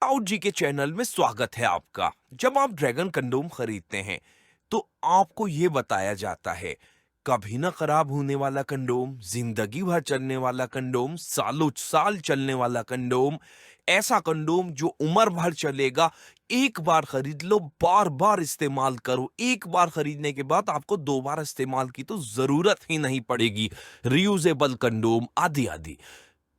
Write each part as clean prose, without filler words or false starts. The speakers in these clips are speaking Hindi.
आउट जी के चैनल में स्वागत है आपका। जब आप ड्रैगन कंडोम खरीदते हैं तो आपको ये बताया जाता है कभी ना खराब होने वाला कंडोम, जिंदगी भर चलने वाला कंडोम, सालों साल चलने वाला कंडोम, ऐसा कंडोम जो उम्र भर चलेगा। एक बार खरीद लो, बार बार इस्तेमाल करो, एक बार खरीदने के बाद आपको दोबारा इस्तेमाल की तो जरूरत ही नहीं पड़ेगी। रियूजेबल कंडोम आदि आदि।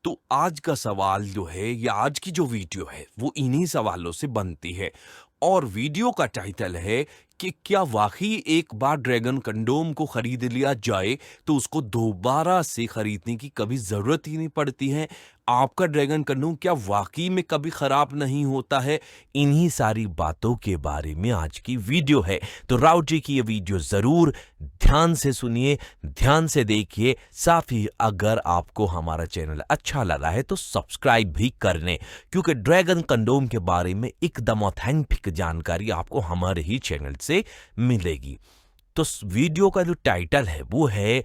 तो आज का सवाल जो है या आज की जो वीडियो है वो इन्हीं सवालों से बनती है। और वीडियो का टाइटल है कि क्या वाकई एक बार ड्रैगन कंडोम को खरीद लिया जाए तो उसको दोबारा से खरीदने की कभी जरूरत ही नहीं पड़ती है। आपका ड्रैगन कंडोम क्या वाकई में कभी खराब नहीं होता है। इन्हीं सारी बातों के बारे में आज की वीडियो है। तो राव जी की ये वीडियो जरूर ध्यान से सुनिए, ध्यान से देखिए। साथ ही अगर आपको हमारा चैनल अच्छा लगा है तो सब्सक्राइब भी कर लें, क्योंकि ड्रैगन कंडोम के बारे में एकदम ऑथेंटिक जानकारी आपको हमारे ही चैनल से मिलेगी। तो वीडियो का जो टाइटल है वो है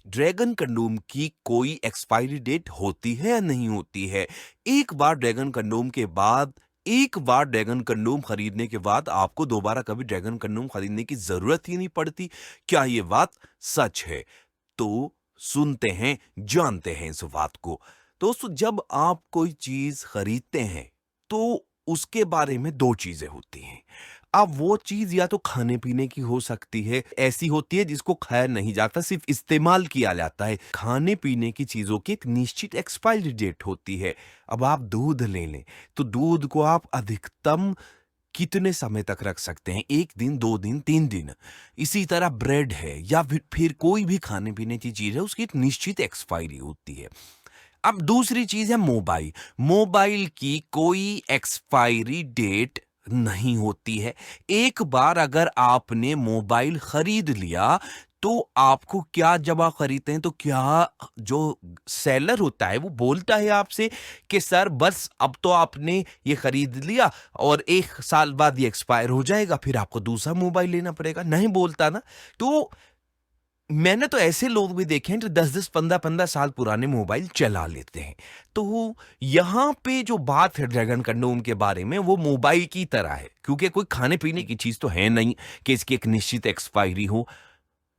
ड्रैगन कंडोम की कोई एक्सपायरी डेट होती है या नहीं होती है। एक बार ड्रैगन कंडोम के बाद, एक बार ड्रैगन कंडोम खरीदने के बाद आपको दोबारा कभी ड्रैगन कंडोम खरीदने की जरूरत ही नहीं पड़ती। क्या ये बात सच है? तो सुनते हैं, जानते हैं इस बात को। दोस्तों, जब आप कोई चीज खरीदते हैं तो उसके बारे में दो चीजें होती हैं। अब वो चीज या तो खाने पीने की हो सकती है, ऐसी होती है जिसको खाया नहीं जाता, सिर्फ इस्तेमाल किया जाता है। खाने पीने की चीजों की एक निश्चित एक्सपायरी डेट होती है। अब आप दूध ले लें तो दूध को आप अधिकतम कितने समय तक रख सकते हैं? 1 दिन, 2 दिन, 3 दिन। इसी तरह ब्रेड है या फिर कोई भी खाने पीने की चीज है, उसकी एक निश्चित एक्सपायरी होती है। अब दूसरी चीज है मोबाइल। मोबाइल की कोई एक्सपायरी डेट नहीं होती है। एक बार अगर आपने मोबाइल खरीद लिया तो आपको क्या, जब आप खरीदते हैं तो क्या जो सेलर होता है वो बोलता है आपसे कि सर बस अब तो आपने ये खरीद लिया और 1 साल बाद ये एक्सपायर हो जाएगा, फिर आपको दूसरा मोबाइल लेना पड़ेगा? नहीं बोलता ना। तो मैंने तो ऐसे लोग भी देखे हैं जो 10-10, 15-15 साल पुराने मोबाइल चला लेते हैं। तो यहाँ पे जो बात है ड्रैगन कंडोम के बारे में, वो मोबाइल की तरह है, क्योंकि कोई खाने पीने की चीज तो है नहीं कि इसकी एक निश्चित एक्सपायरी हो।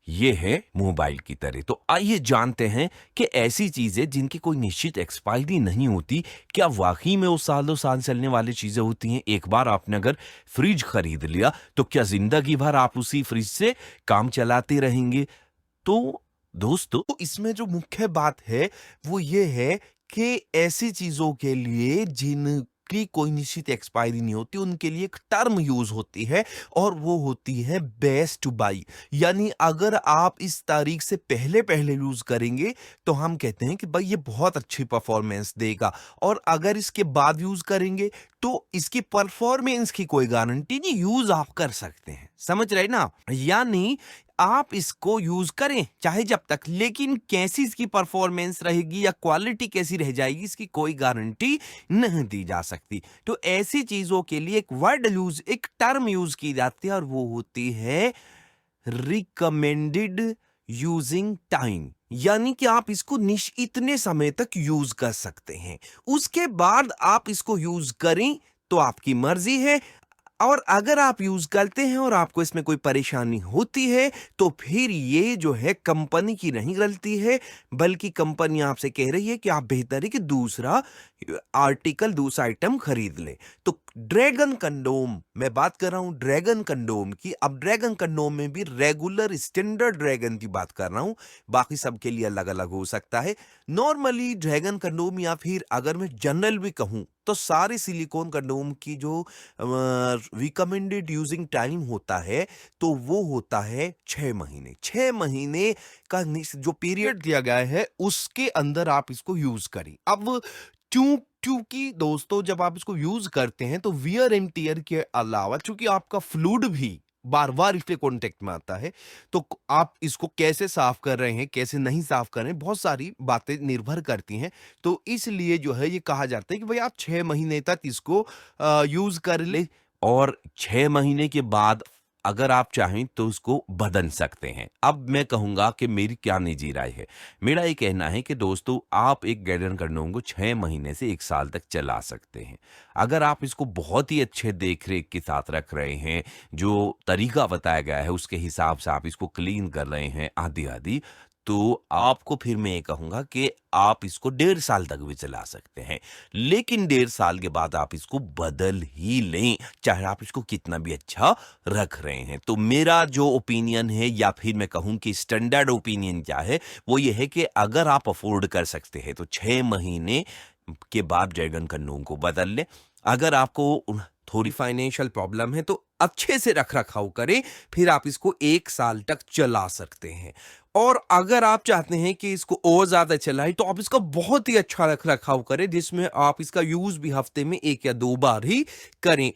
ये है मोबाइल की तरह। तो आइए जानते हैं कि ऐसी चीजें जिनकी कोई निश्चित एक्सपायरी नहीं होती, क्या वाकई में वो सालों साल चलने वाली चीजें होती हैं? एक बार आपने अगर फ्रिज खरीद लिया तो क्या जिंदगी भर आप उसी फ्रिज से काम चलाते रहेंगे? तो दोस्तों, इसमें जो मुख्य बात है वो ये है कि ऐसी चीजों के लिए जिनकी कोई निश्चित एक्सपायरी नहीं होती, उनके लिए एक टर्म यूज होती है और वो होती है बेस्ट टू बाई। यानी अगर आप इस तारीख से पहले पहले यूज करेंगे तो हम कहते हैं कि भाई ये बहुत अच्छी परफॉर्मेंस देगा, और अगर इसके बाद यूज करेंगे तो इसकी परफॉर्मेंस की कोई गारंटी नहीं, यूज आप कर सकते हैं। समझ रहे ना? यानी आप इसको यूज करें चाहे जब तक, लेकिन कैसी इसकी परफॉर्मेंस रहेगी या क्वालिटी कैसी रह जाएगी इसकी कोई गारंटी नहीं दी जा सकती। तो ऐसी चीजों के लिए एक वर्ड यूज, एक टर्म यूज की जाती है और वो होती है रिकमेंडेड यूजिंग टाइम। यानी कि आप इसको इतने समय तक यूज कर सकते हैं, उसके बाद आप इसको यूज करें तो आपकी मर्जी है। और अगर आप यूज करते हैं और आपको इसमें कोई परेशानी होती है तो फिर ये जो है कंपनी की नहीं गलती है, बल्कि कंपनी आपसे कह रही है कि आप बेहतर है कि दूसरा आर्टिकल, दूसरा आइटम खरीद लें। तो ड्रैगन कंडोम, मैं बात कर रहा हूं ड्रैगन कंडोम की। अब ड्रैगन कंडोम में भी रेगुलर स्टैंडर्ड ड्रैगन की बात कर रहा हूं, बाकी सबके लिए अलग अलग हो सकता है। नॉर्मली ड्रैगन कंडोम, या फिर अगर मैं जनरल भी कहूं तो सारे सिलिकॉन कंडोम की जो रिकमेंडेड यूजिंग टाइम होता है तो वो होता है 6 महीने। 6 महीने का जो पीरियड दिया गया है उसके अंदर आप इसको यूज करें। अब क्योंकि दोस्तों, जब आप इसको यूज करते हैं तो वियर एंड टियर के अलावा चूंकि आपका फ्लूइड भी बार बार इसके कांटेक्ट में आता है, तो आप इसको कैसे साफ कर रहे हैं, कैसे नहीं साफ कर रहे हैं, बहुत सारी बातें निर्भर करती हैं। तो इसलिए जो है ये कहा जाता है कि भाई आप 6 महीने तक इसको यूज कर ले, और 6 महीने के बाद अगर आप चाहें तो उसको बदल सकते हैं। अब मैं कहूँगा कि मेरी क्या निजी राय है। मेरा ये कहना है कि दोस्तों, आप एक गार्डन कंडोम को 6 महीने से 1 साल तक चला सकते हैं। अगर आप इसको बहुत ही अच्छे देख-रेख के साथ रख रहे हैं, जो तरीका बताया गया है उसके हिसाब से आप इसको क्लीन कर रहे हैं आदि-आदि, तो आपको फिर मैं ये कहूँगा कि आप इसको 1.5 साल तक भी चला सकते हैं। लेकिन 1.5 साल के बाद आप इसको बदल ही लें, चाहे आप इसको कितना भी अच्छा रख रहे हैं। तो मेरा जो ओपिनियन है, या फिर मैं कहूँ कि स्टैंडर्ड ओपिनियन क्या है, वो ये है कि अगर आप अफ़ोर्ड कर सकते हैं तो 6 महीने के बाद ड्रैगन कंडोम को बदल लें। अगर आपको थोड़ी फाइनेंशियल प्रॉब्लम है तो अच्छे से रख-रखाव करें, फिर आप इसको 1 साल तक चला सकते हैं। और अगर आप चाहते हैं कि इसको और ज़्यादा चलाएँ, तो आप इसका बहुत ही अच्छा रख-रखाव करें, जिसमें आप इसका यूज़ भी हफ्ते में 1 या 2 बार ही करें।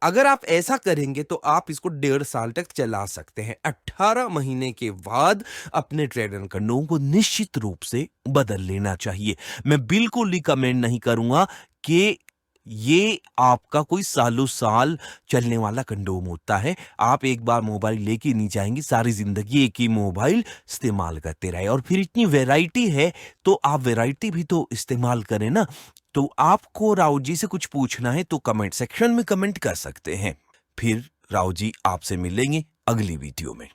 अगर आप ऐसा करेंगे तो आप इसको 1.5 साल तक चला सकते हैं। 18 महीने के बाद अपने ड्रैगन कंडोम को निश्चित रूप से बदल लेना चाहिए। मैं बिल्कुल रिकमेंड नहीं करूँगा कि ये आपका कोई सालों-साल चलने वाला कंडोम होता है। आप एक बार मोबाइल लेके नहीं जाएँगे, सारी ज़िंदगी एक ही मोबाइल इस्तेमाल करते रहे, और फिर इतनी वैरायटी है, तो आप वैरायटी भी तो इस्तेमाल करें ना। तो आपको राव जी से कुछ पूछना है तो कमेंट सेक्शन में कमेंट कर सकते हैं। फिर राव जी आपसे मिलेंगे अगली वीडियो में।